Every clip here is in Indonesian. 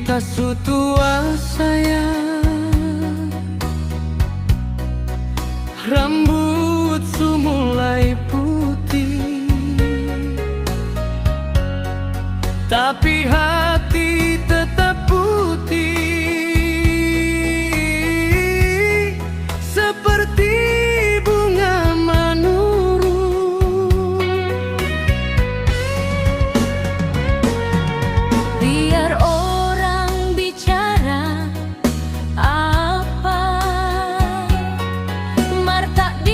Kita sutua sayang, rambut su mulai putih, tapi hati tetap putih, seperti bunga manurung. Biar orang bicara apa, mar takdir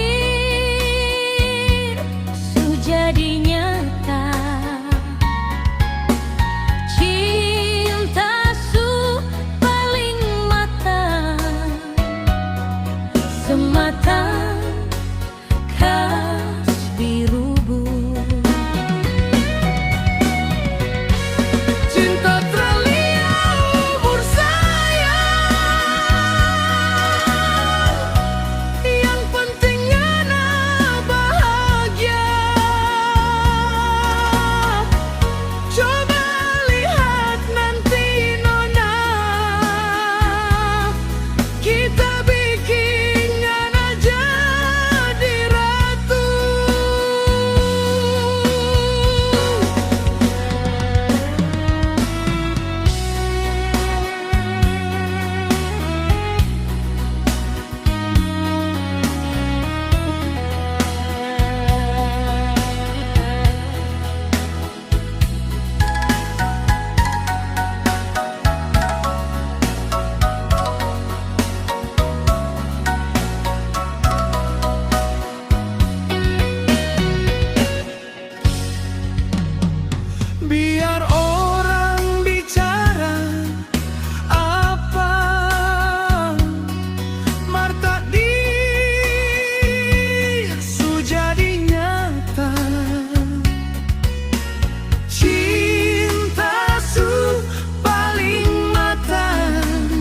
su jadi nyata. Cinta su paling mata, semata kas biru bun. Cinta terlia umur sayang, yang penting ana bahagia. Coba lihat nanti nona, kita bikin ana jadi ratu. Biar orang bicara apa, mar takdir su jadi nyata. Cinta su paling matang,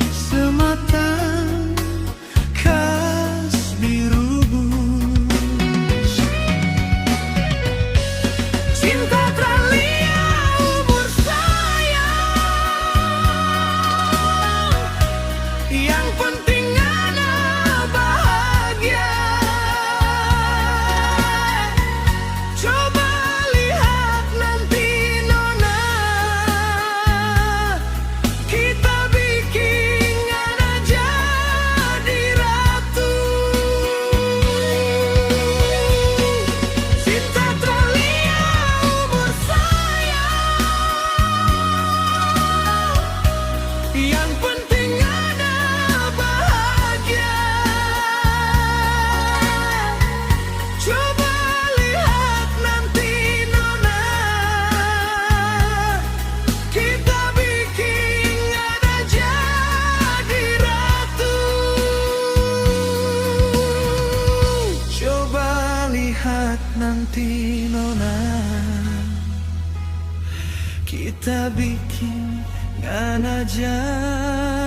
semata kas biru bun. Cinta terlia umur sayang, yang penting ana bahagia. Coba lihat nanti nona, kita bikin ana jadi ratu. Cinta terlia umur sayang, yang penting ana bahagia. Coba lihat nanti nona, kita bikin ana jadi ratu. Coba lihat nanti nona, kita bikin ana jadi